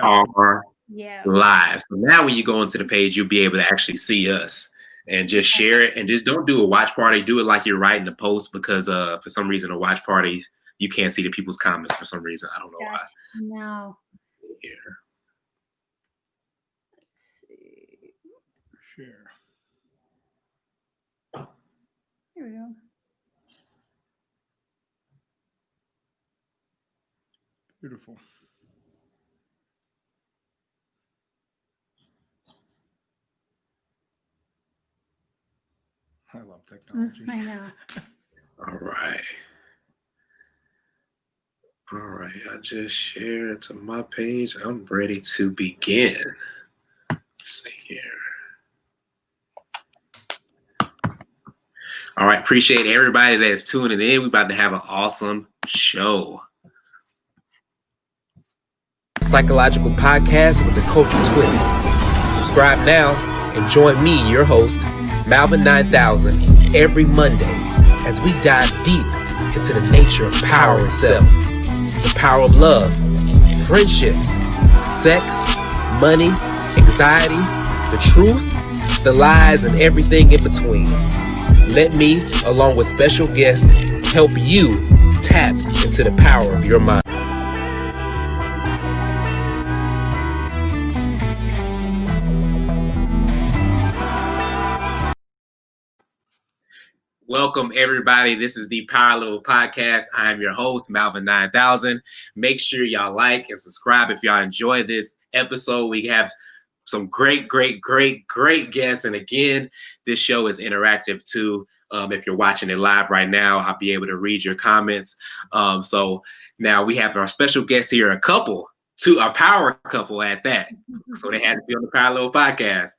our Yeah. lives. So now when you go into the page, you'll be able to actually see us and just share it. And just don't do a watch party. Do it like you're writing the post, because for some reason a watch party, you can't see the people's comments for some reason. I don't know why. No. Here. Let's see. Share. Here we go. Beautiful. I love technology. I know. All right. I just shared to my page. I'm ready to begin. Let's see here. All right. Appreciate everybody that's tuning in. We're about to have an awesome show. Psychological podcast with a culture twist. Subscribe now and join me, your host, Malvin 9000, every Monday as we dive deep into the nature of power itself. The power of love, friendships, sex, money, anxiety, the truth, the lies, and everything in between. Let me, along with special guests, help you tap into the power of your mind. Welcome, everybody. This is the Power Level Podcast. I'm your host, Malvin 9000. Make sure y'all like and subscribe if y'all enjoy this episode. We have some great guests. And again, this show is interactive too. If you're watching it live right now, I'll be able to read your comments. So now we have our special guests here, a power couple at that. So they had to be on the Power Level Podcast.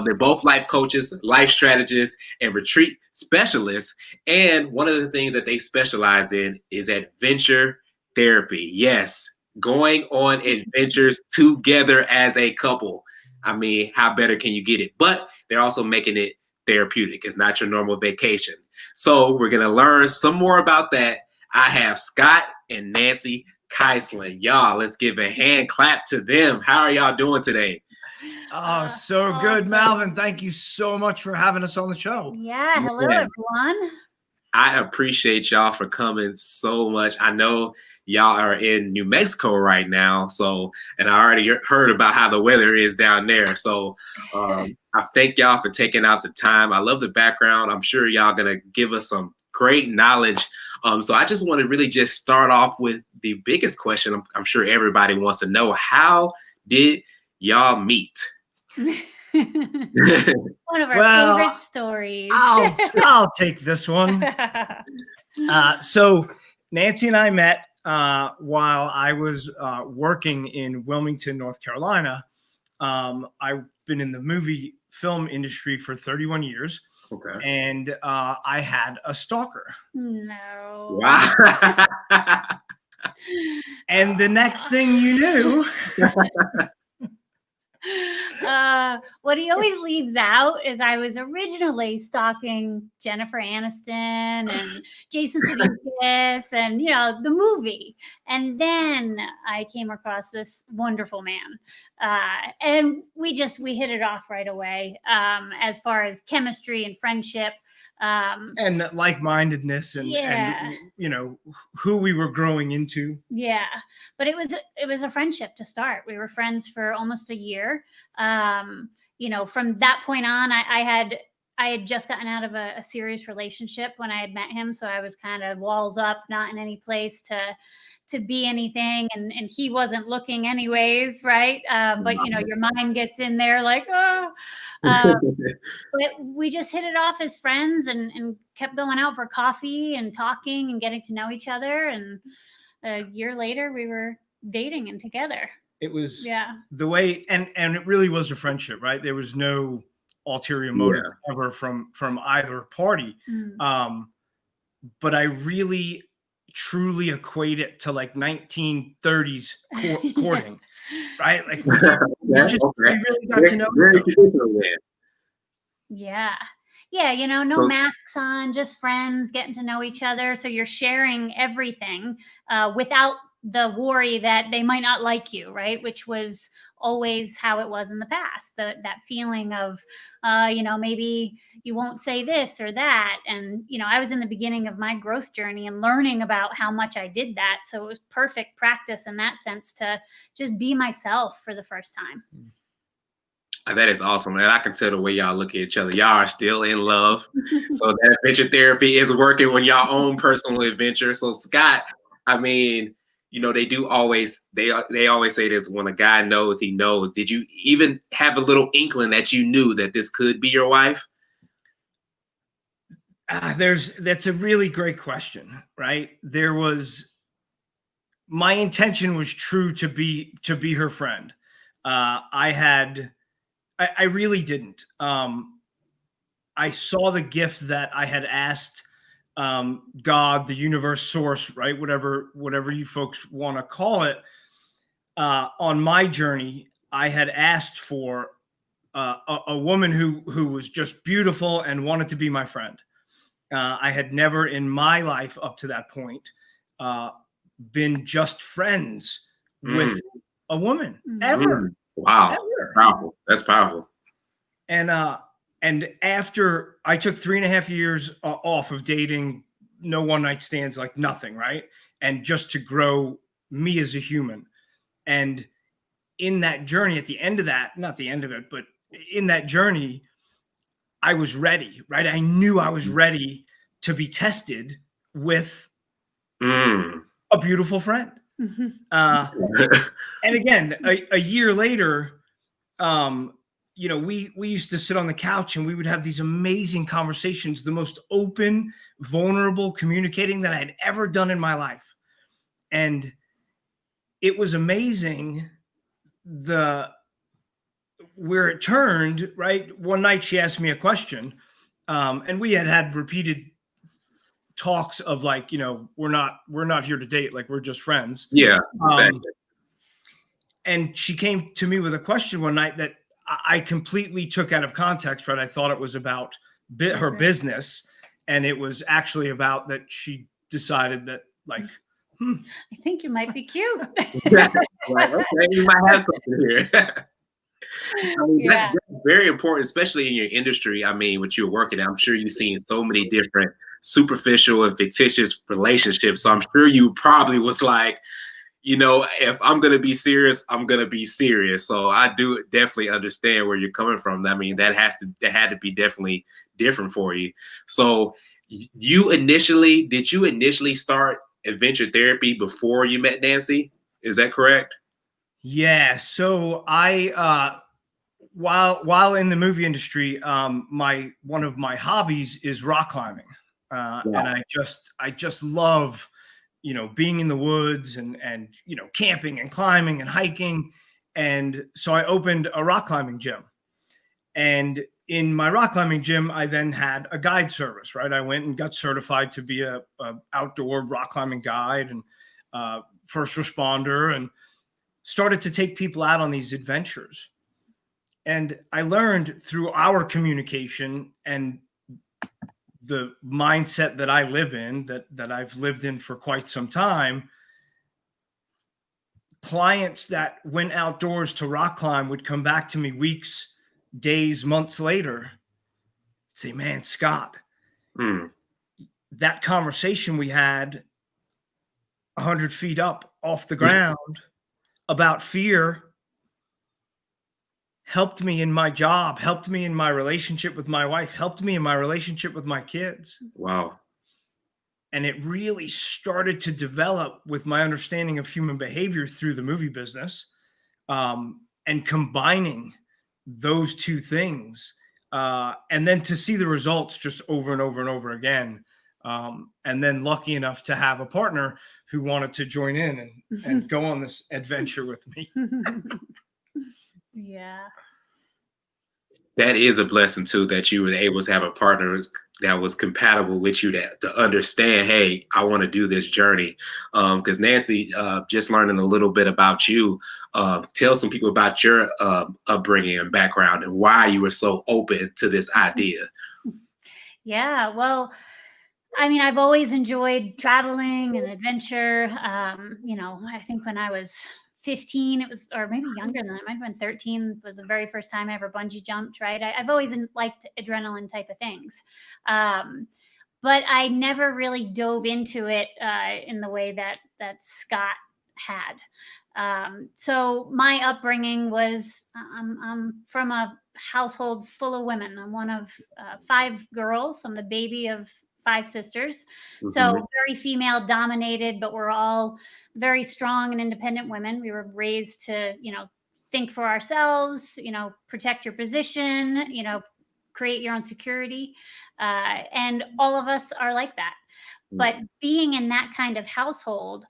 They're both life coaches, life strategists, and retreat specialists. And one of the things that they specialize in is adventure therapy. Yes, going on adventures together as a couple. I mean, how better can you get it? But they're also making it therapeutic. It's not your normal vacation. So we're going to learn some more about that. I have Scott and Nancy KEILING. Y'all, let's give a hand clap to them. How are y'all doing today? Oh, so awesome. Good, Malvin. Thank you so much for having us on the show. Yeah. Hello, everyone. I appreciate y'all for coming so much. I know y'all are in New Mexico right now, and I already heard about how the weather is down there. So I thank y'all for taking out the time. I love the background. I'm sure y'all gonna give us some great knowledge. So I just want to really just start off with the biggest question. I'm sure everybody wants to know: how did y'all meet? One of our favorite stories. I'll take this one. So Nancy and I met while I was working in Wilmington, North Carolina. I've been in the film industry for 31 years. Okay. And I had a stalker. No. Wow. And the next thing you knew. What he always leaves out is I was originally stalking Jennifer Aniston and Jason Sudeikis and, the movie. And then I came across this wonderful man. And we hit it off right away as far as chemistry and friendship. And like-mindedness and who we were growing into. Yeah, but it was a friendship to start. We were friends for almost a year. From that point on, I had just gotten out of a serious relationship when I had met him, so I was kind of walls up, not in any place to be anything, and he wasn't looking anyways, right? But your mind gets in there like, oh. But we just hit it off as friends and kept going out for coffee and talking and getting to know each other. And a year later, we were dating and together. It was the way, and it really was a friendship, right? There was no ulterior motive ever from either party. But I really truly equate it to like 1930s courting, right? Like we really got to know each other. Yeah, no masks on, just friends getting to know each other. So you're sharing everything without the worry that they might not like you, right? Which was always how it was in the past. That feeling of, maybe you won't say this or that. And, I was in the beginning of my growth journey and learning about how much I did that. So it was perfect practice in that sense to just be myself for the first time. That is awesome, and I can tell the way y'all look at each other. Y'all are still in love. So that adventure therapy is working on your own personal adventure. So Scott, I mean, they do always they always say this: when a guy knows, he knows. Did you even have a little inkling that you knew that this could be your wife? That's a really great question, right? My intention was true to be her friend. I really didn't. I saw the gift that I had asked God, the universe, source, right? Whatever you folks want to call it. On my journey, I had asked for a woman who was just beautiful and wanted to be my friend. I had never in my life up to that point been just friends with a woman ever. Wow. Ever. Powerful. That's powerful. And after I took 3.5 years off of dating, no one night stands, like nothing, right? And just to grow me as a human. And in that journey, at the end of that, not the end of it, but in that journey, I was ready, right? I knew I was ready to be tested with a beautiful friend. And again, a year later, we used to sit on the couch and we would have these amazing conversations, the most open, vulnerable communicating that I had ever done in my life. And it was amazing where it turned, right? One night she asked me a question, and we had repeated talks of like, we're not here to date, like we're just friends. Yeah, exactly. And she came to me with a question one night that I completely took out of context, right? I thought it was about her business, and it was actually about that she decided that like, I think you might be cute. Like, okay, you might have something here. That's very important, especially in your industry. I mean, what you're working at, I'm sure you've seen so many different superficial and fictitious relationships. So I'm sure you probably was like, if I'm going to be serious, I'm going to be serious. So I do definitely understand where you're coming from. I mean, that had to be definitely different for you. So did you initially start adventure therapy before you met Nancy? Is that correct? Yeah. So I, while in the movie industry, one of my hobbies is rock climbing. And I just love, being in the woods and camping and climbing and hiking. And so I opened a rock climbing gym. And in my rock climbing gym, I then had a guide service, right? I went and got certified to be a outdoor rock climbing guide and first responder, and started to take people out on these adventures. And I learned through our communication and the mindset that I live in, that I've lived in for quite some time, clients that went outdoors to rock climb would come back to me weeks, days, months later, say, man, Scott, that conversation we had 100 feet up off the ground about fear helped me in my job, helped me in my relationship with my wife, helped me in my relationship with my kids. Wow. And it really started to develop with my understanding of human behavior through the movie business, and combining those two things. And then to see the results just over and over and over again. And then lucky enough to have a partner who wanted to join in and go on this adventure with me. Yeah. That is a blessing too, that you were able to have a partner that was compatible with you, to understand, hey, I want to do this journey. Because Nancy, just learning a little bit about you, tell some people about your upbringing and background and why you were so open to this idea. Yeah, well, I mean, I've always enjoyed traveling and adventure. I think when I was 15, it was, or maybe younger than that, it might have been 13, was the very first time I ever bungee jumped, right? I've always liked adrenaline type of things. But I never really dove into it in the way that Scott had. So my upbringing was, I'm from a household full of women. I'm one of 5 girls. I'm the baby of 5 sisters. So very female dominated, but we're all very strong and independent women. We were raised to, think for ourselves, protect your position, create your own security. And all of us are like that. But being in that kind of household,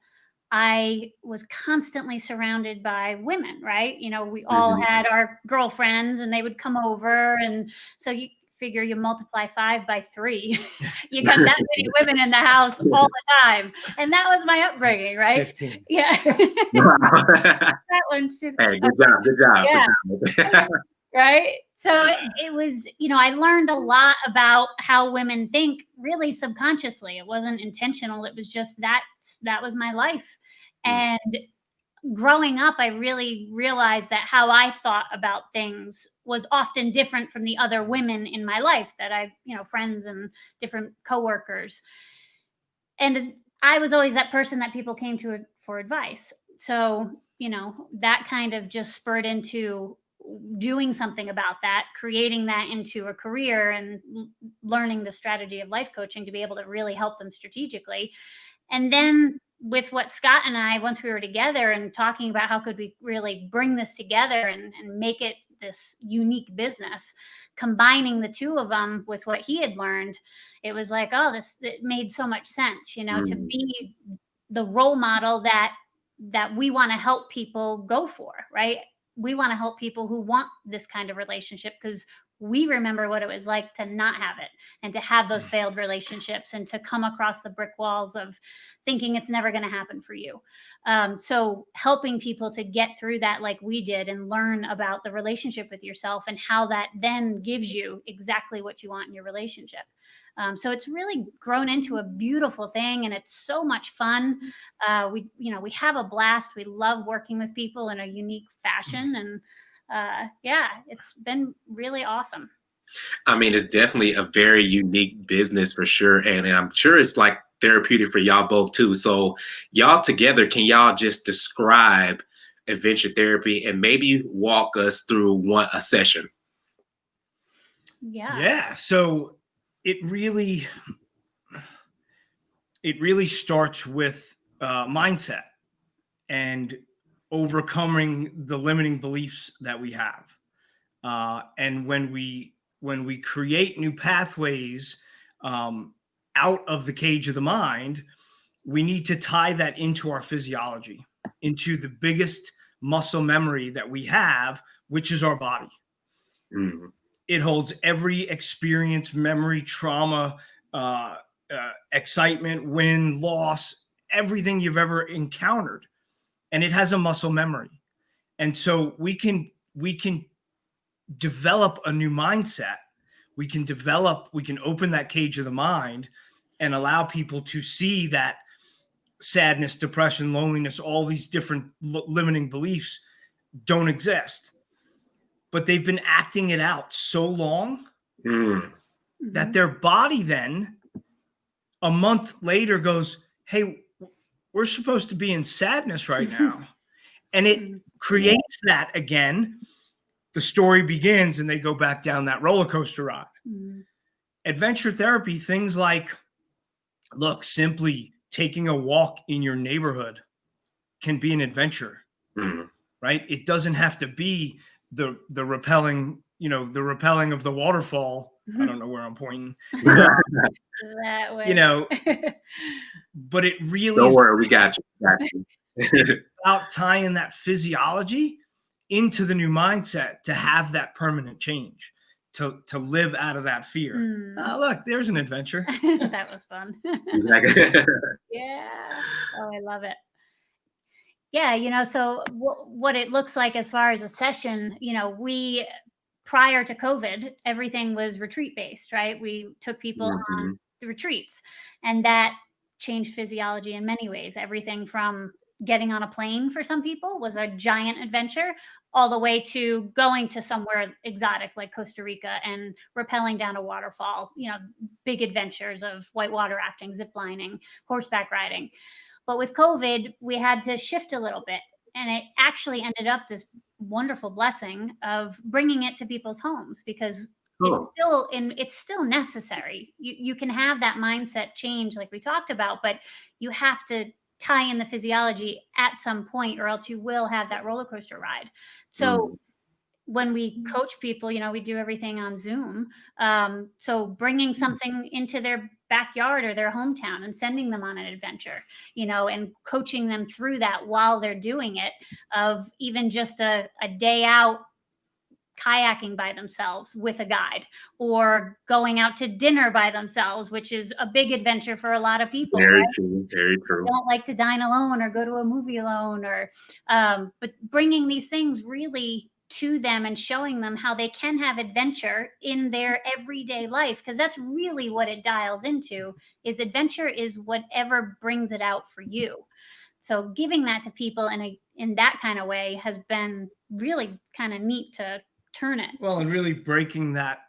I was constantly surrounded by women, right? We all had our girlfriends and they would come over. And so you figure you multiply 5 by 3. You got that many women in the house all the time. And that was my upbringing, right? 15. Yeah. Wow. That one should. Hey, good job. Good job. Yeah. Good job. Right. So it was, I learned a lot about how women think really subconsciously. It wasn't intentional. It was just that was my life. And growing up, I really realized that how I thought about things was often different from the other women in my life that friends and different coworkers. And I was always that person that people came to for advice. So, that kind of just spurred into doing something about that, creating that into a career and learning the strategy of life coaching to be able to really help them strategically. And then with what Scott and I, once we were together and talking about how could we really bring this together and make it this unique business, combining the two of them with what he had learned, it was like, it made so much sense, to be the role model that we want to help people go for, right? We want to help people who want this kind of relationship because we remember what it was like to not have it and to have those failed relationships and to come across the brick walls of thinking it's never going to happen for you. So helping people to get through that like we did and learn about the relationship with yourself and how that then gives you exactly what you want in your relationship. So it's really grown into a beautiful thing and it's so much fun. We have a blast. We love working with people in a unique fashion and it's been really awesome. I mean, it's definitely a very unique business for sure. And I'm sure it's like therapeutic for y'all both too. So y'all together, can y'all just describe adventure therapy and maybe walk us through a session? Yeah. So it really starts with mindset and overcoming the limiting beliefs that we have. And when we create new pathways out of the cage of the mind, we need to tie that into our physiology, into the biggest muscle memory that we have, which is our body. Mm-hmm. It holds every experience, memory, trauma, excitement, win, loss, everything you've ever encountered. And it has a muscle memory. And so we can develop a new mindset. We can open that cage of the mind and allow people to see that sadness, depression, loneliness, all these different limiting beliefs don't exist. But they've been acting it out so long that their body then a month later goes, hey, we're supposed to be in sadness right now. And it creates that again. The story begins and they go back down that roller coaster ride. Adventure therapy, things like, look, simply taking a walk in your neighborhood can be an adventure, right? It doesn't have to be the rappelling, the rappelling of the waterfall. I don't know where I'm pointing. That way. But it really don't worry, we got you. About tying that physiology into the new mindset to have that permanent change, to live out of that fear. Look, there's an adventure. That was fun. Yeah. Oh, I love it. Yeah, so what it looks like as far as a session, we prior to COVID, everything was retreat based, right? We took people on the retreats. And that changed physiology in many ways. Everything from getting on a plane for some people was a giant adventure, all the way to going to somewhere exotic like Costa Rica and rappelling down a waterfall, big adventures of whitewater rafting, zip lining, horseback riding. But with COVID, we had to shift a little bit. And it actually ended up this wonderful blessing of bringing it to people's homes, because it's still necessary. You can have that mindset change like we talked about, but you have to tie in the physiology at some point, or else you will have that roller coaster ride. So when we coach people, we do everything on Zoom. So bringing something into their backyard or their hometown and sending them on an adventure, and coaching them through that while they're doing it, of even just a day out kayaking by themselves with a guide, or going out to dinner by themselves, which is a big adventure for a lot of people. Very right? true. Very true. They don't like to dine alone or go to a movie alone, or but bringing these things really to them and showing them how they can have adventure in their everyday life, because that's really what it dials into. Is adventure is whatever brings it out for you. So giving that to people in that kind of way has been really kind of neat to turn it. Well, and really breaking that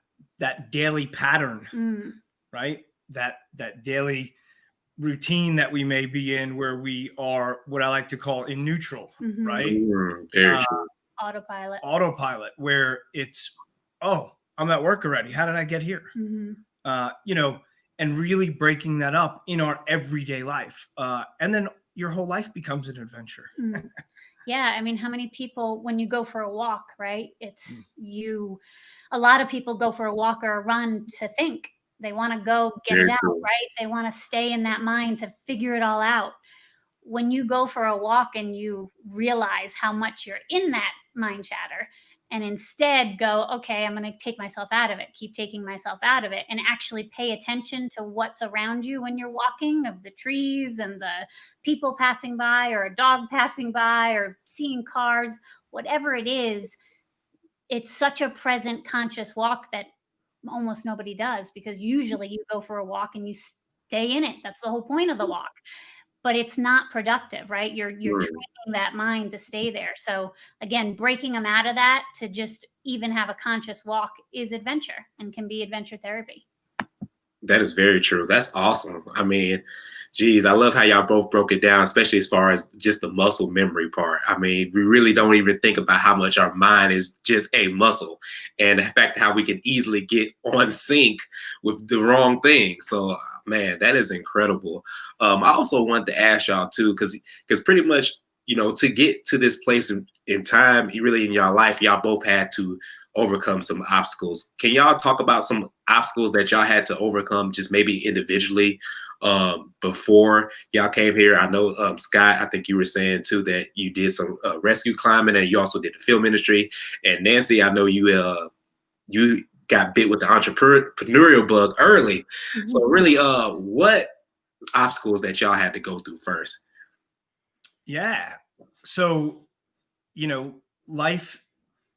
daily pattern, right? That daily routine that we may be in, where we are what I like to call in neutral, right? Very true. Autopilot, where it's, oh, I'm at work already. How did I get here? And really breaking that up in our everyday life. And then your whole life becomes an adventure. Yeah. I mean, how many people, when you go for a walk, right? A lot of people go for a walk or a run to think. They want to go get it out, right? They want to stay in that mind to figure it all out. When you go for a walk and you realize how much you're in that mind chatter, and instead go, okay, I'm going to take myself out of it, keep taking myself out of it, and actually pay attention to what's around you when you're walking, of the trees and the people passing by, or a dog passing by, or seeing cars, whatever it is. It's such a present, conscious walk that almost nobody does, because usually you go for a walk and you stay in it. That's the whole point of the walk. But it's not productive, right? You're training that mind to stay there. So again, breaking them out of that to just even have a conscious walk is adventure, and can be adventure therapy. That is very true. That's awesome. I mean, geez, I love how y'all both broke it down, especially as far as just the muscle memory part. I mean, we really don't even think about how much our mind is just a muscle, and the fact how we can easily get on sync with the wrong thing. So, man, that is incredible. I also wanted to ask y'all too, because pretty much, to get to this place in time, really in your life, y'all both had to overcome some obstacles. Can y'all talk about some obstacles that y'all had to overcome, just maybe individually, before y'all came here? I know, Scott, I think you were saying too that you did some rescue climbing, and you also did the film industry. And Nancy, I know you got bit with the entrepreneurial bug early. So really, what obstacles that y'all had to go through first? Yeah. So, life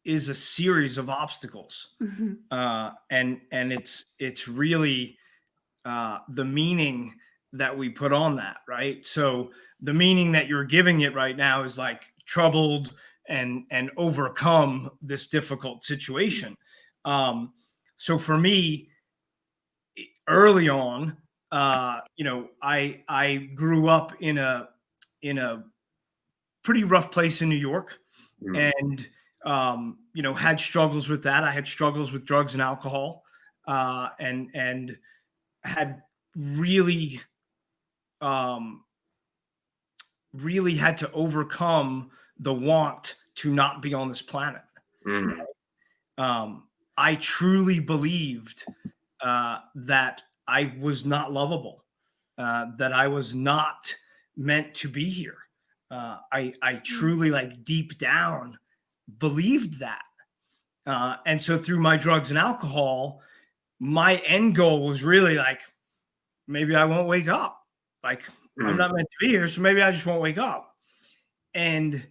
is a series of obstacles. And it's really the meaning that we put on that, right? So the meaning that you're giving it right now is like troubled and overcome this difficult situation. So for me, early on, I grew up in a pretty rough place in New York, and had struggles with that. I had struggles with drugs and alcohol, and had really had to overcome the want to not be on this planet. I truly believed that I was not lovable, that I was not meant to be here. I truly, like, deep down believed that. And so through my drugs and alcohol, my end goal was really like, maybe I won't wake up. Like, I'm not meant to be here, so maybe I just won't wake up. And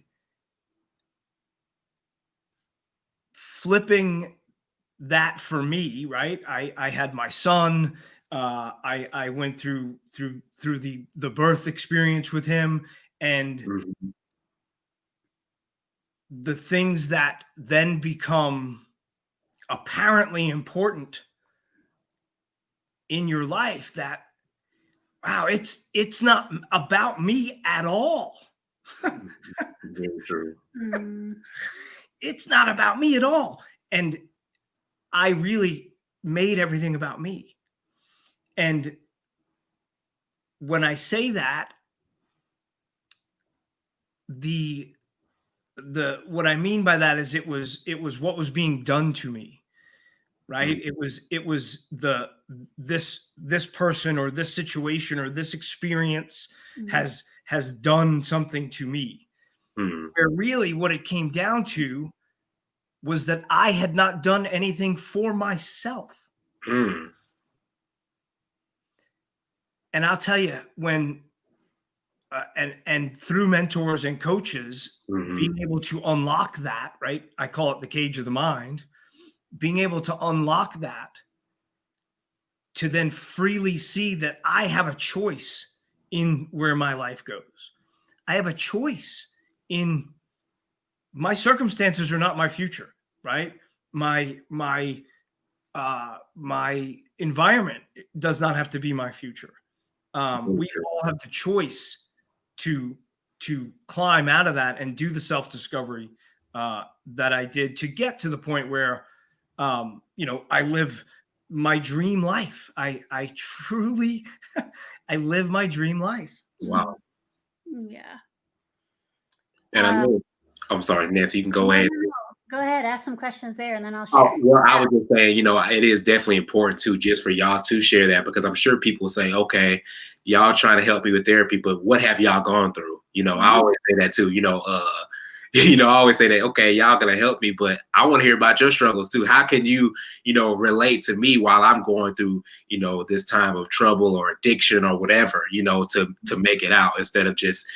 flipping that for me, right? I had my son. I went through the birth experience with him, and Mhm. the things that then become apparently important in your life, that wow, it's not about me at all. Very true. It's not about me at all. And I really made everything about me. And when I say that, the what I mean by that is it was what was being done to me, right? Mm. It was this person or this situation or this experience has done something to me. Mm. Where really what it came down to was that I had not done anything for myself. Mm. And I'll tell you, when and through mentors and coaches, being Mhm. able to unlock that, right? I call it the cage of the mind. Being able to unlock that, to then freely see that I have a choice in where my life goes. I have a choice in my circumstances are not my future, right? My environment does not have to be my future. Very We true. all have the choice to climb out of that and do the self discovery that I did, to get to the point where I live my dream life. I truly I live my dream life. Wow. Yeah. And I know, I'm sorry, Nancy, you can go No, ahead. no, no. Go ahead. Ask some questions there, and then I'll Oh, share. well, I was just saying, it is definitely important too, just for y'all to share that, because I'm sure people say, okay, y'all trying to help me with therapy, but what have y'all gone through? I always say that too, I always say that, okay, y'all gonna help me, but I want to hear about your struggles too. How can you, relate to me while I'm going through, this time of trouble or addiction or whatever, to make it out, instead of just,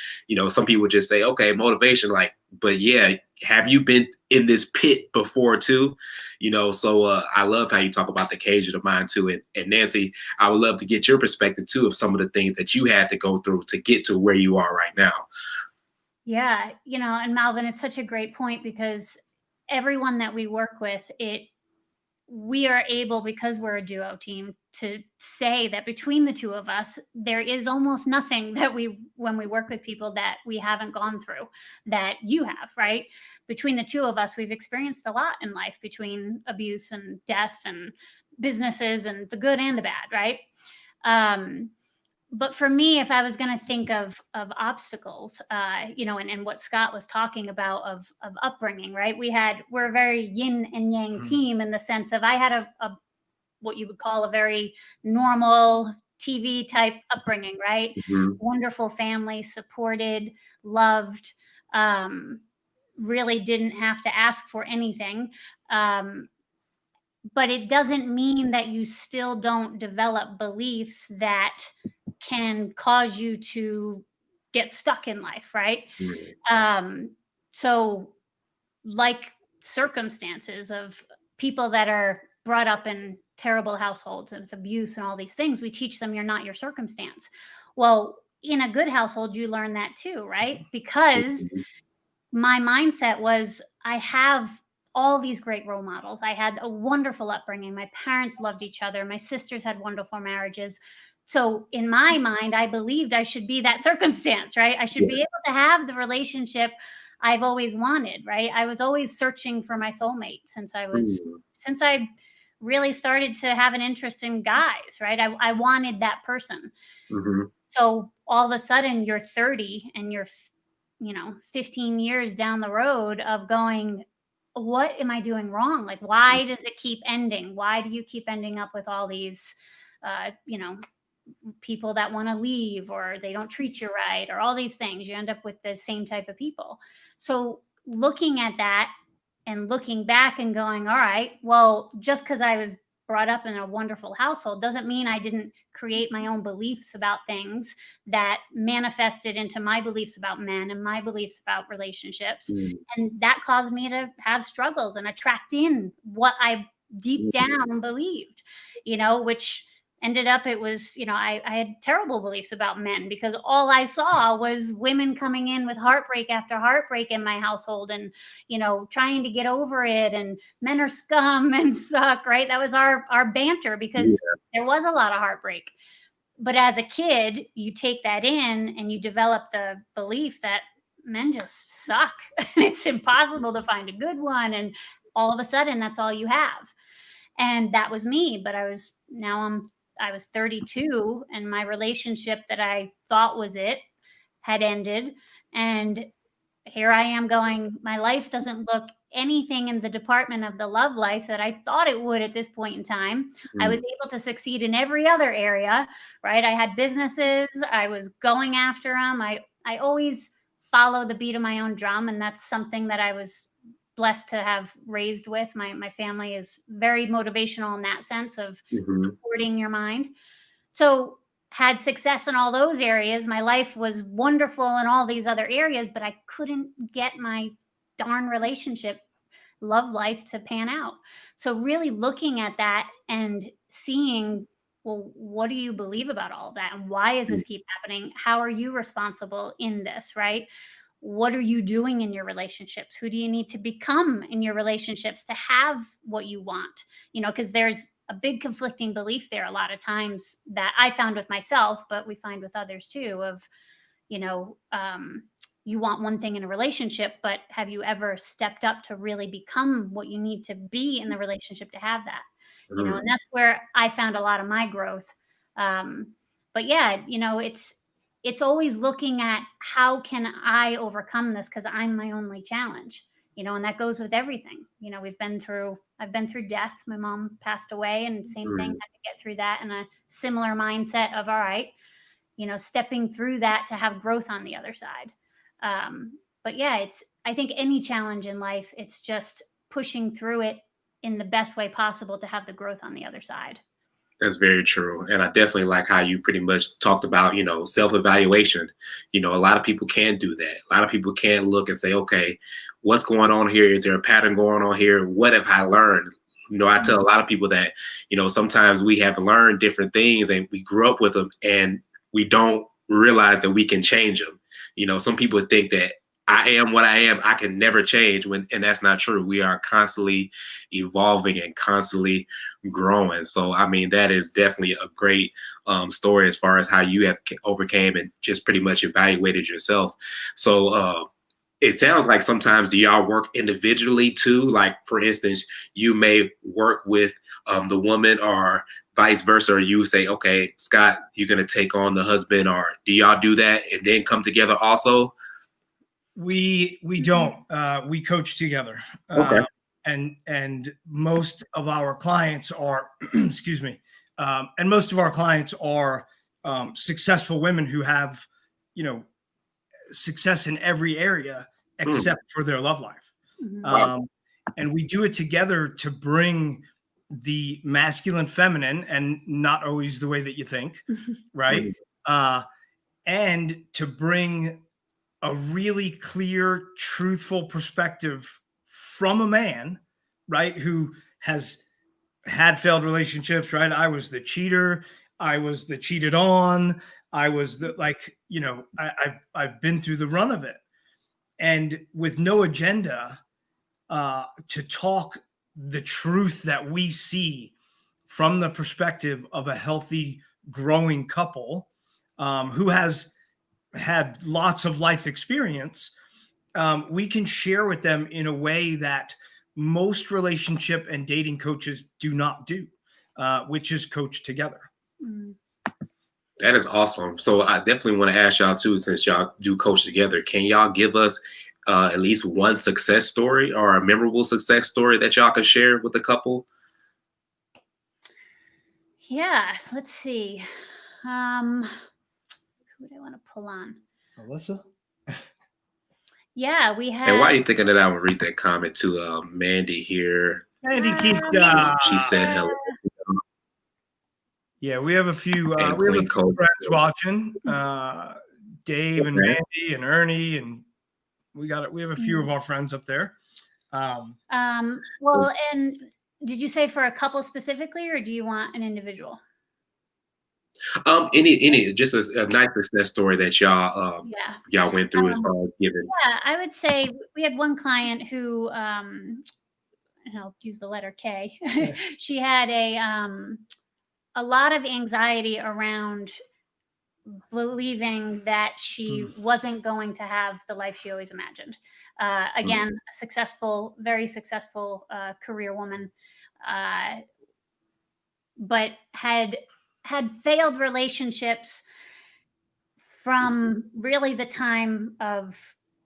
some people just say, okay, motivation, like, but yeah, have you been in this pit before too? So I love how you talk about the cage of the mind too. And Nancy, I would love to get your perspective too of some of the things that you had to go through to get to where you are right now. Yeah, and Malvin, it's such a great point, because everyone that we work with, we are able, because we're a duo team, to say that between the two of us, there is almost nothing that when we work with people, that we haven't gone through, that you have, right? Between the two of us, we've experienced a lot in life, between abuse and death and businesses and the good and the bad, right? But for me, if I was going to think of obstacles, and what Scott was talking about of upbringing, right? We're a very yin and yang team, in the sense of, I had a what you would call a very normal TV type upbringing, right? Mhm. Wonderful family, supported, loved, really didn't have to ask for anything. But it doesn't mean that you still don't develop beliefs that can cause you to get stuck in life, right? Mhm. So, like, circumstances of people that are brought up in terrible households with abuse and all these things, we teach them, you're not your circumstance. Well, in a good household, you learn that too, right? Because Mhm. my mindset was, I have all these great role models. I had a wonderful upbringing. My parents loved each other. My sisters had wonderful marriages. So in my mind, I believed I should be that circumstance, right? I should Yeah. be able to have the relationship I've always wanted, right? I was always searching for my soulmate Mhm. since I really started to have an interest in guys, right? I wanted that person. Mhm. So all of a sudden you're 30 and you're 15 years down the road of going, what am I doing wrong? Like, why does it keep ending? Why do you keep ending up with all these, uh, you know, people that want to leave, or they don't treat you right, or all these things? You end up with the same type of people. So looking at that and looking back and going, all right, well, just because I was brought up in a wonderful household doesn't mean I didn't create my own beliefs about things that manifested into my beliefs about men and my beliefs about relationships. Mhm. And that caused me to have struggles and attract in what I deep Mhm. down believed, which ended up, it was, I had terrible beliefs about men because all I saw was women coming in with heartbreak after heartbreak in my household and, trying to get over it, and men are scum and suck, right? That was our banter because there was a lot of heartbreak. But as a kid, you take that in and you develop the belief that men just suck. It's impossible to find a good one. And all of a sudden, that's all you have. And that was me. But I was 32, and my relationship that I thought was it had ended. And here I am going, my life doesn't look anything in the department of the love life that I thought it would at this point in time. I was able to succeed in every other area, right? I had businesses, I was going after them. I always follow the beat of my own drum. And that's something that I was blessed to have raised with. My family is very motivational in that sense of supporting your mind. So had success in all those areas. My life was wonderful in all these other areas, but I couldn't get my darn relationship love life to pan out. So really looking at that and seeing, well, what do you believe about all of that? And why does this keep happening? How are you responsible in this, right? What are you doing in your relationships? Who do you need to become in your relationships to have what you want? Because there's a big conflicting belief there a lot of times that I found with myself, but we find with others too, of, you want one thing in a relationship, but have you ever stepped up to really become what you need to be in the relationship to have that? And that's where I found a lot of my growth. But yeah, it's always looking at how can I overcome this? Because I'm my only challenge, and that goes with everything. I've been through death. My mom passed away, and same thing, had to get through that in a similar mindset of, all right, stepping through that to have growth on the other side. But yeah, I think any challenge in life, it's just pushing through it in the best way possible to have the growth on the other side. That's very true. And I definitely like how you pretty much talked about, self-evaluation. A lot of people can't do that. A lot of people can't look and say, okay, what's going on here? Is there a pattern going on here? What have I learned? I tell a lot of people that, sometimes we have learned different things and we grew up with them and we don't realize that we can change them. Some people think that I am what I am, I can never change, and that's not true. We are constantly evolving and constantly growing. So, I mean, that is definitely a great story as far as how you have overcame and just pretty much evaluated yourself. So, it sounds like sometimes do y'all work individually too? Like, for instance, you may work with the woman or vice versa, or you say, okay, Scott, you're going to take on the husband, or do y'all do that and then come together also? We don't. We coach together. Okay. And most of our clients are, excuse me, and most of our clients are successful women who have, success in every area except for their love life. Wow. And we do it together to bring the masculine, feminine, and not always the way that you think, right? And to bring a really clear, truthful perspective from a man, right, who has had failed relationships, right? I was the cheater. I was the cheated on. I was the, I've been through the run of it. And with no agenda to talk the truth that we see from the perspective of a healthy, growing couple who has had lots of life experience, we can share with them in a way that most relationship and dating coaches do not do, which is coach together. That is awesome. So I definitely want to ask y'all too, since y'all do coach together, can y'all give us at least one success story or a memorable success story that y'all can share with the couple? Yeah, let's see. Who do I want to pull on? Alyssa? Yeah, we had. And while you're thinking that, I will read that comment to Mandy here. Mandy keeps. She said hello. Yeah, we have a few. We have a few friends watching. Dave and Mandy and Ernie, and we have a few of our friends up there. Well, and did you say for a couple specifically, or do you want an individual? Any just a nice success story that Yeah. y'all went through as Um, far as giving. yeah, I would say we had one client who, and I'll use the letter K. She had a lot of anxiety around believing that she wasn't going to have the life she always imagined. Again, a successful, very successful career woman, uh, but had failed relationships from really the time of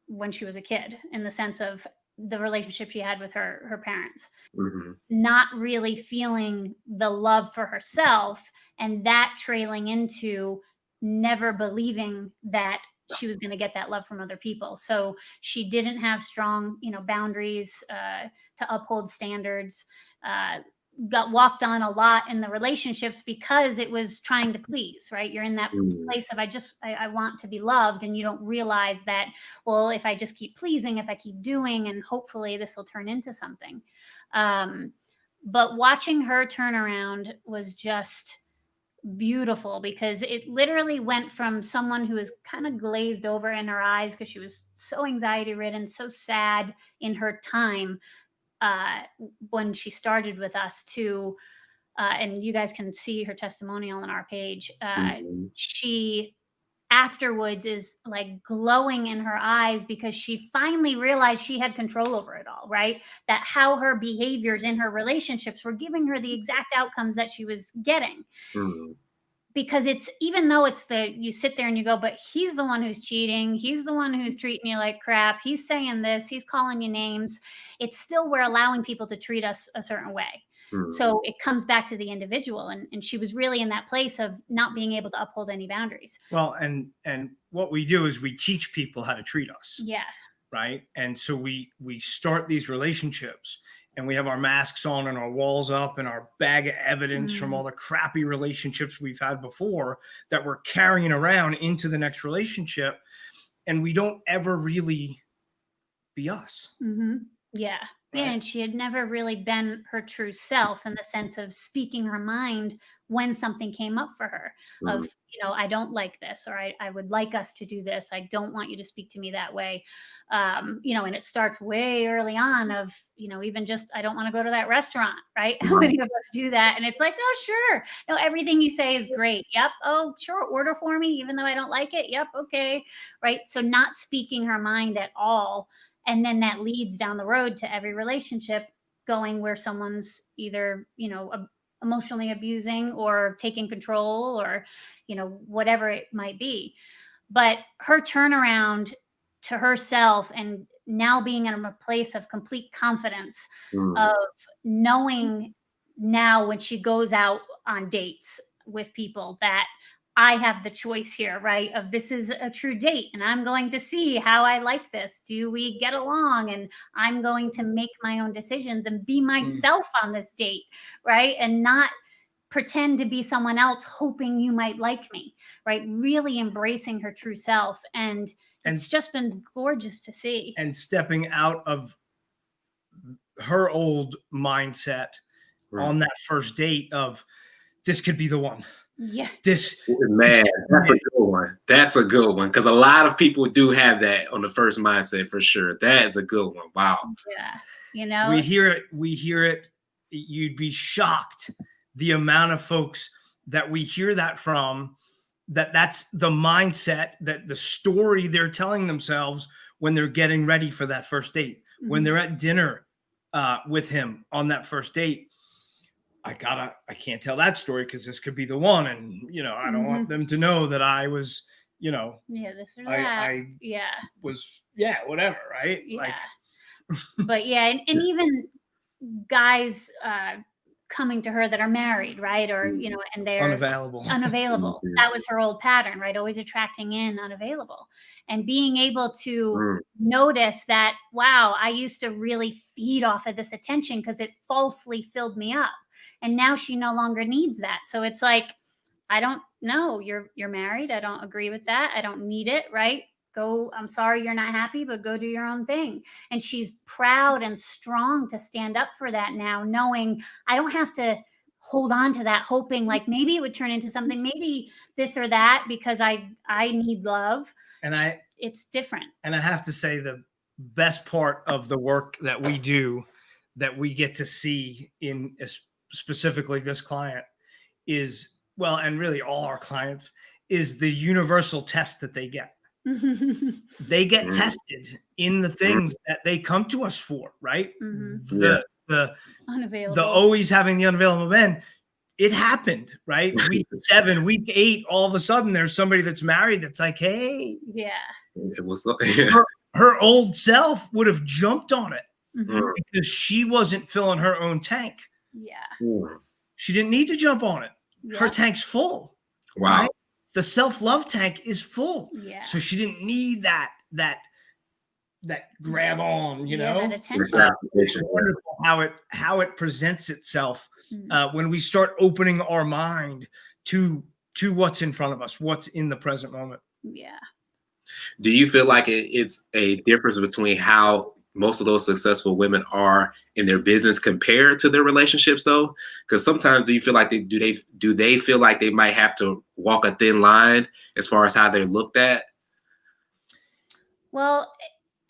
when she was a kid, in the sense of the relationship she had with her parents, Mm-hmm. not really feeling the love for herself, and that trailing into never believing that she was going to get that love from other people. So she didn't have strong, boundaries to uphold standards. Uh, got walked on a lot in the relationships because it was trying to please, right? You're in that place of I want to be loved, and you don't realize that, well, if I just keep pleasing, if I keep doing, and hopefully this will turn into something. But watching her turn around was just beautiful, because it literally went from someone who was kind of glazed over in her eyes because she was so anxiety ridden, so sad in her time uh, when she started with us, to and you guys can see her testimonial on our page. She afterwards is like glowing in her eyes because she finally realized she had control over it all, right? That how her behaviors in her relationships were giving her the exact outcomes that she was getting. Because it's, even though it's you sit there and you go, but he's the one who's cheating, he's the one who's treating you like crap, he's saying this, he's calling you names, it's still, we're allowing people to treat us a certain way. So it comes back to the individual, and she was really in that place of not being able to uphold any boundaries. Well, and what we do is we teach people how to treat us. Yeah. Right. And so we start these relationships, and we have our masks on and our walls up and our bag of evidence from all the crappy relationships we've had before that we're carrying around into the next relationship. And we don't ever really be us. Yeah. Right? Yeah. And she had never really been her true self, in the sense of speaking her mind when something came up for her of, I don't like this, or I would like us to do this. I don't want you to speak to me that way. And it starts way early on of, even just, I don't want to go to that restaurant, right? How many of us do that? And it's like, oh, sure. No, everything you say is great. Yep. Oh, sure. Order for me, even though I don't like it. Yep. Okay. Right. So not speaking her mind at all. And then that leads down the road to every relationship going where someone's either, emotionally abusing or taking control, or, whatever it might be. But her turnaround to herself, and now being in a place of complete confidence, of knowing now when she goes out on dates with people that I have the choice here, right? Of, this is a true date, and I'm going to see how I like this. Do we get along? And I'm going to make my own decisions and be myself on this date, right? And not pretend to be someone else hoping you might like me, right? Really embracing her true self. And it's just been gorgeous to see. And stepping out of her old mindset on that first date of, this could be the one. Yeah. That's a good one. That's a good one, because a lot of people do have that on the first mindset, for sure. That is a good one. Wow. Yeah. We hear it. You'd be shocked the amount of folks that we hear that from, that's the mindset, that the story they're telling themselves when they're getting ready for that first date, when they're at dinner with him on that first date. I can't tell that story because this could be the one. And, I don't want them to know that I was, this or that. Whatever. Right. Yeah. But yeah. And even guys, coming to her that are married, right? Or, and they're unavailable. That was her old pattern, right? Always attracting in unavailable, and being able to notice that, wow, I used to really feed off of this attention because it falsely filled me up. And now she no longer needs that. So it's like, I don't know, you're married. I don't agree with that. I don't need it. Right. Go, I'm sorry you're not happy, but go do your own thing. And she's proud and strong to stand up for that now, knowing I don't have to hold on to that, hoping like maybe it would turn into something, maybe this or that, because I need love. And it's different. And I have to say, the best part of the work that we do, that we get to see in specifically this client is, well, and really all our clients, is the universal test that they get. They get tested in the things that they come to us for, right? The unavailable, the always having the unavailable men. It happened, right? Week 7, week 8, all of a sudden there's somebody that's married that's like, hey, it was her old self would have jumped on it because she wasn't filling her own tank. She didn't need to jump on it. Her tank's full. Wow. Right? The self-love tank is full. So she didn't need that grab on, you know. That attention. It's wonderful how it presents itself when we start opening our mind to what's in front of us, what's in the present moment. Do you feel like it's a difference between how most of those successful women are in their business compared to their relationships, though? Because sometimes, do you feel like do they feel like they might have to walk a thin line as far as how they're looked at? Well,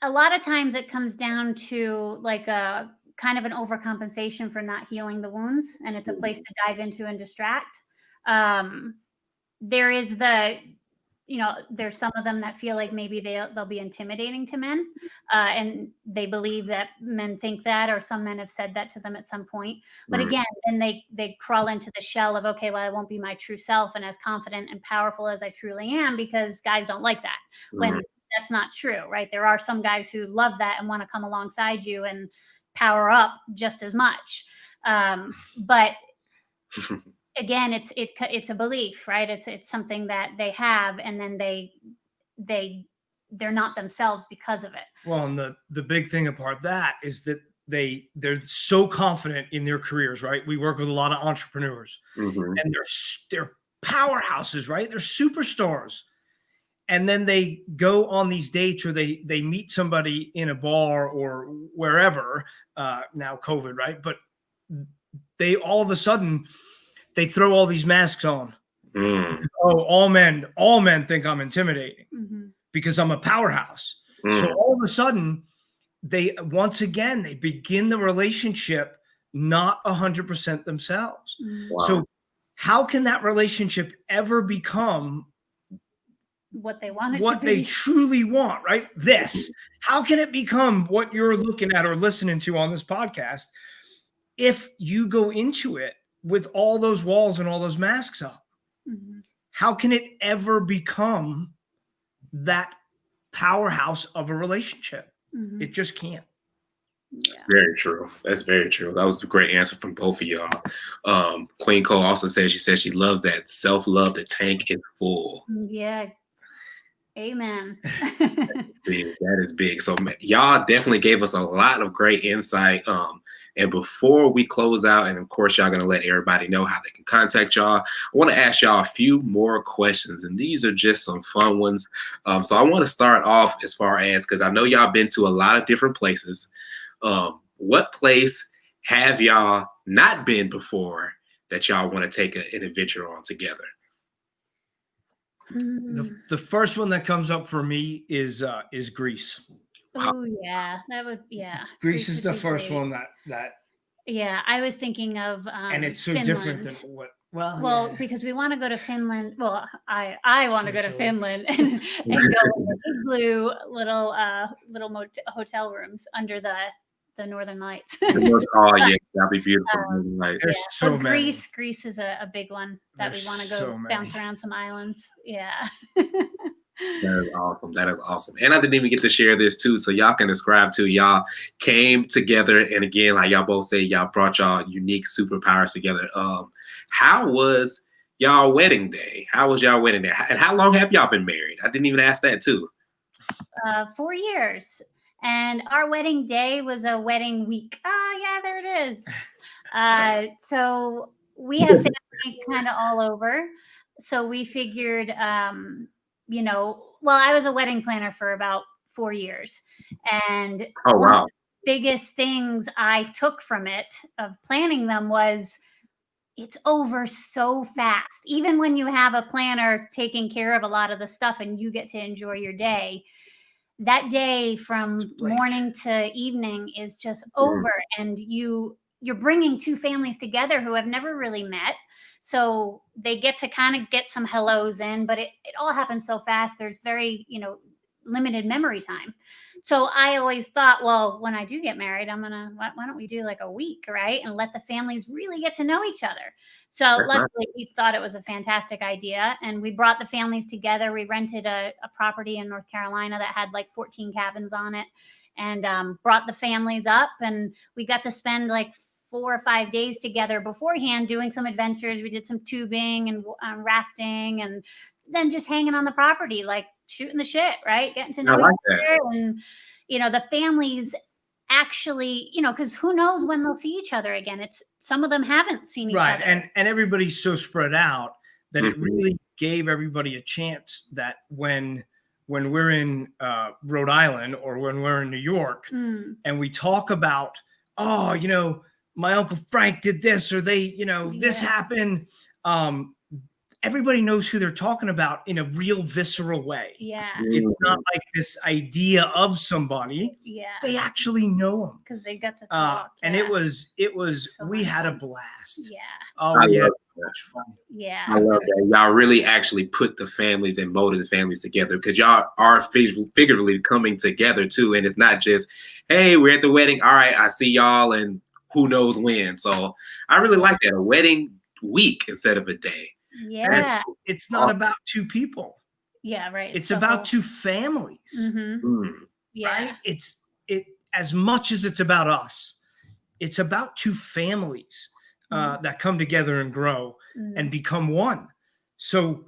a lot of times it comes down to like a kind of an overcompensation for not healing the wounds, and it's a place to dive into and distract. There is there's some of them that feel like maybe they'll be intimidating to men, and they believe that men think that, or some men have said that to them at some point. But again, then they crawl into the shell of, okay, well, I won't be my true self and as confident and powerful as I truly am, because guys don't like that. When that's not true, right? There are some guys who love that and want to come alongside you and power up just as much. But again, it's a belief, right? It's something that they have, and then they're not themselves because of it. Well, and the big thing about that is that they're so confident in their careers, right? We work with a lot of entrepreneurs, and they're powerhouses, right? They're superstars. And then they go on these dates, or they meet somebody in a bar or wherever, now COVID, right? But they all of a sudden, they throw all these masks on. Oh, all men think I'm intimidating because I'm a powerhouse. So all of a sudden, they begin the relationship not 100% themselves. Wow. So how can that relationship ever become what they want it what to be? They truly want, right? How can it become what you're looking at or listening to on this podcast if you go into it with all those walls and all those masks up? How can it ever become that powerhouse of a relationship? It just can't. Very true. That's very true. That was a great answer from both of y'all. Queen Cole also said she loves that self-love. The tank is full. Amen. That is big. So y'all definitely gave us a lot of great insight. And before we close out, and of course y'all gonna let everybody know how they can contact y'all, I want to ask y'all a few more questions, and these are just some fun ones. So I want to start off as far as, because I know y'all been to a lot of different places. What place have y'all not been before that y'all want to take an adventure on together? The first one that comes up for me is Greece. Oh yeah, Greece is the first one that. Yeah, I was thinking of and it's so Finland. different than what. Well, because we want to go to Finland. Well, I want to go to Finland and go in igloo little hotel rooms under the Northern Lights. Oh yeah, that'd be beautiful. There's so many. Greece is a big one that we want to go bounce around some islands. Yeah. That is awesome. That is awesome. And I didn't even get to share this too, so y'all can describe too. Y'all came together, and again, like y'all both say, y'all brought y'all unique superpowers together. How was y'all wedding day? How was y'all wedding day? And how long have y'all been married? I didn't even ask that too. 4 years. And our wedding day was a wedding week. Oh yeah, there it is. So we have family kind of all over. So we figured, I was a wedding planner for about 4 years. And one of the biggest things I took from it of planning them was it's over so fast. Even when you have a planner taking care of a lot of the stuff and you get to enjoy your day, that day from morning to evening is just over. And you're bringing two families together who have never really met. So they get to kind of get some hellos in, but it all happens so fast. There's very, limited memory time. So I always thought, well, when I do get married, why don't we do like a week, right? And let the families really get to know each other. So luckily we thought it was a fantastic idea. And we brought the families together. We rented a property in North Carolina that had like 14 cabins on it, and brought the families up, and we got to spend like 4 or 5 days together beforehand doing some adventures. We did some tubing and rafting, and then just hanging on the property, like shooting the shit, right? Getting to know each other. And, the families actually, because who knows when they'll see each other again. Some of them haven't seen each other. And everybody's so spread out that it really gave everybody a chance that when we're in Rhode Island or when we're in New York and we talk about, my Uncle Frank did this, or they, this happened. Everybody knows who they're talking about in a real visceral way. Yeah. It's not like this idea of somebody. Yeah. They actually know them. Because they got to talk. And it was, so we had a blast. Yeah. Oh, yeah. Much fun. Yeah. I love that. Y'all really actually put the families and molded the families together, because y'all are figuratively coming together too. And it's not just, hey, we're at the wedding. All right, I see y'all and who knows when. So I really like that. A wedding week instead of a day. Yeah. It's not about two people. Yeah, right. It's about two families. Yeah. Right? It's as much as it's about us, it's about two families that come together and grow and become one. So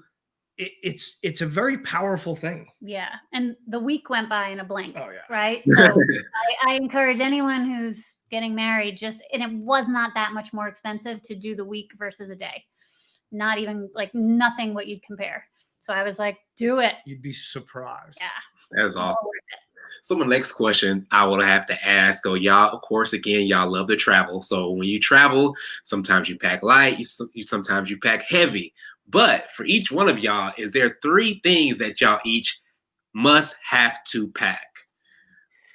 it's a very powerful thing. Yeah. And the week went by in a blink. Oh, yeah. Right. So I encourage anyone who's getting married, and it was not that much more expensive to do the week versus a day. Not even like nothing what you'd compare. So I was like, do it. You'd be surprised. Yeah. That's awesome. So my next question I will have to ask, y'all, of course, again, y'all love to travel. So when you travel, sometimes you pack light, sometimes you pack heavy. But for each one of y'all, is there 3 things that y'all each must have to pack?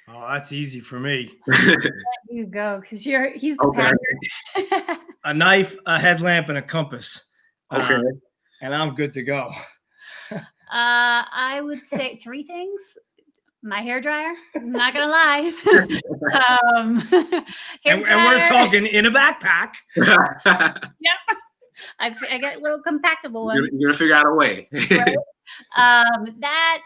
Oh, that's easy for me. Let you go, because he's the packer. A knife, a headlamp, and a compass. Okay. And I'm good to go. I would say 3 things. My hair dryer. I'm not gonna lie. And we're talking in a backpack. Yep. I got little compactable ones. You're gonna figure out a way. That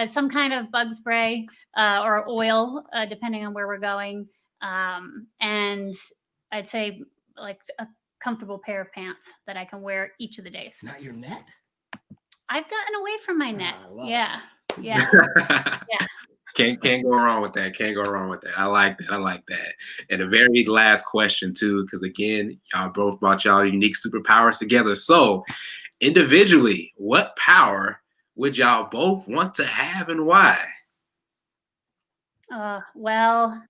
some kind of bug spray or oil, depending on where we're going. And I'd say like a comfortable pair of pants that I can wear each of the days. Not your net? I've gotten away from my net. Yeah. Can't go wrong with that. Can't go wrong with that. I like that. And the very last question too, because again, y'all both brought y'all unique superpowers together. So individually, what power would y'all both want to have and why? Well,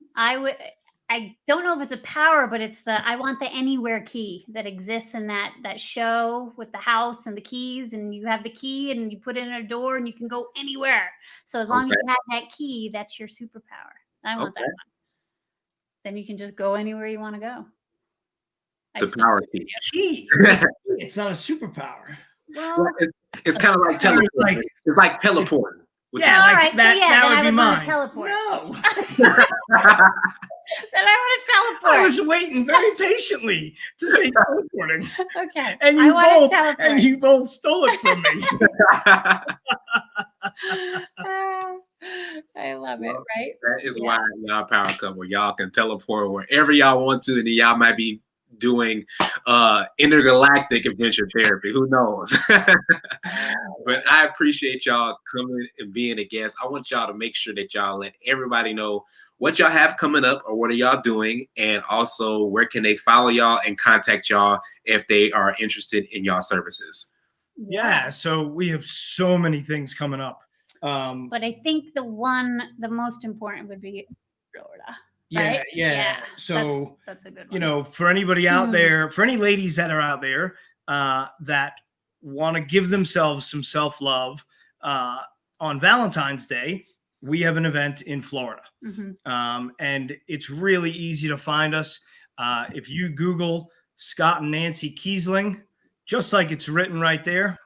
I don't know if it's a power, but it's I want the anywhere key that exists in that show with the house and the keys, and you have the key and you put it in a door and you can go anywhere. So as long as you have that key, that's your superpower. I want that one. Then you can just go anywhere you want to go. The power key. It's not a superpower. Well, it's kind of like teleporting. It's like teleporting. Yeah, all like right. that, So yeah, that then would be want mine. to teleport. No. Then I want to teleport. I was waiting very patiently to say teleporting. Okay. And you both stole it from me. I love it, right? That is why y'all power couple. Y'all can teleport wherever y'all want to, and then y'all might be doing intergalactic adventure therapy. Who knows? But I appreciate y'all coming and being a guest. I want y'all to make sure that y'all let everybody know what y'all have coming up or what are y'all doing, and also where can they follow y'all and contact y'all if they are interested in y'all services. Yeah, so we have so many things coming up. But I think the most important would be Florida. Yeah, right? yeah. So that's a good one. You know, for anybody out there, for any ladies that are out there that want to give themselves some self-love on Valentine's Day, we have an event in Florida. And it's really easy to find us. If you Google Scott and Nancy KEILING, just like it's written right there,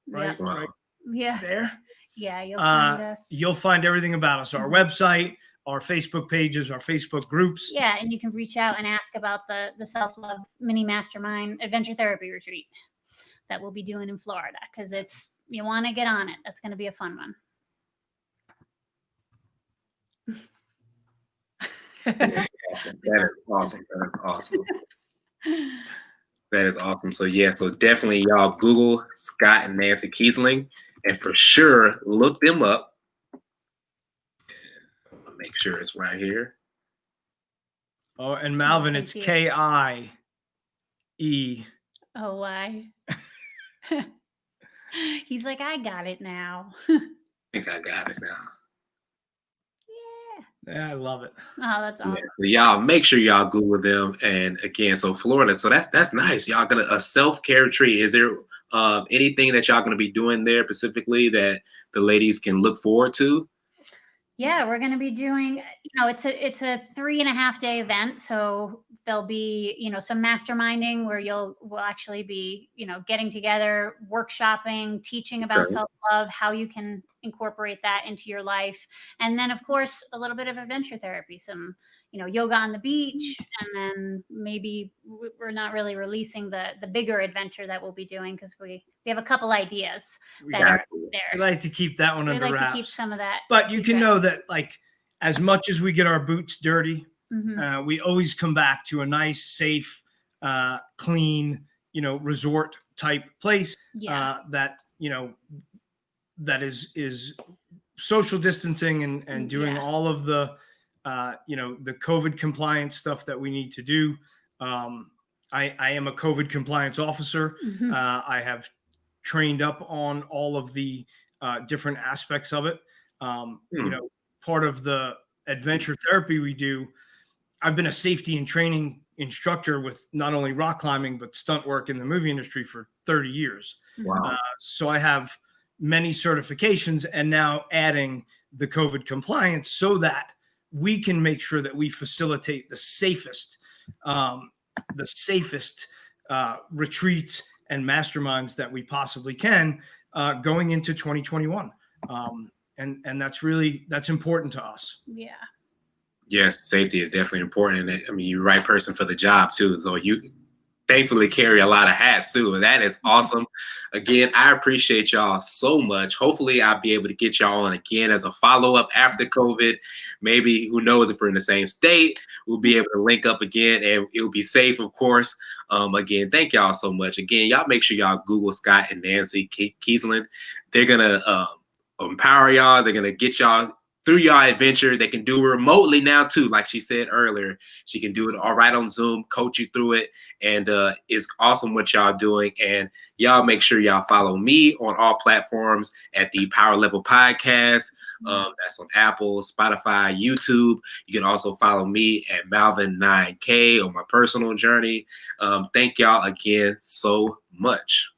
right, Yep. right Yeah. there. Yeah, you'll find us. You'll find everything about us, our website, our Facebook pages, our Facebook groups. Yeah, and you can reach out and ask about the self-love mini mastermind adventure therapy retreat that we'll be doing in Florida, because you want to get on it. That's going to be a fun one. That is awesome. That is awesome. That is awesome. So yeah, so definitely y'all Google Scott and Nancy KEILING, and for sure look them up. Make sure it's right here. Oh, and Malvin, it's KIE. Oh, why? He's like, I got it now. I think I got it now. Yeah, I love it. Oh, that's awesome. Yeah, so y'all make sure y'all Google them. And again, so Florida, so that's nice. Y'all gonna a self-care retreat. Is there anything that y'all gonna be doing there specifically that the ladies can look forward to? Yeah, we're going to be doing, it's a 3.5 day event. So there'll be, some masterminding where we'll actually be, getting together, workshopping, teaching about self-love, how you can incorporate that into your life. And then of course, a little bit of adventure therapy, some, yoga on the beach. And then maybe we're not really releasing the bigger adventure that we'll be doing, because we have a couple ideas that are there. I like to keep that one under wraps. To keep some of that. But you can know that, like, as much as we get our boots dirty, we always come back to a nice, safe, clean, resort type place that, that is social distancing and doing all of the, the COVID compliance stuff that we need to do. I am a COVID compliance officer. I have trained up on all of the different aspects of it. Part of the adventure therapy we do, I've been a safety and training instructor with not only rock climbing, but stunt work in the movie industry for 30 years. Wow. So I have many certifications, and now adding the COVID compliance so that we can make sure that we facilitate the safest retreats and masterminds that we possibly can going into 2021. And that's important to us. Yeah. Yes, safety is definitely important. And I mean, you're the right person for the job too. So you thankfully carry a lot of hats too. And that is awesome. Again, I appreciate y'all so much. Hopefully I'll be able to get y'all on again as a follow-up after COVID. Maybe, who knows, if we're in the same state, we'll be able to link up again, and it'll be safe, of course. Again, thank y'all so much. Again, y'all make sure y'all Google Scott and Nancy KEILING. They're going to empower y'all. They're going to get y'all through your adventure. They can do it remotely now too. Like she said earlier, she can do it all right on Zoom, coach you through it. And it's awesome what y'all doing. And y'all make sure y'all follow me on all platforms at the Power Level Podcast. That's on Apple, Spotify, YouTube. You can also follow me at Malvin9K on my personal journey. Thank y'all again so much.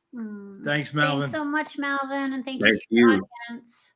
Thanks, Malvin. Thanks so much, Malvin. And thank you Thank to your you. audience.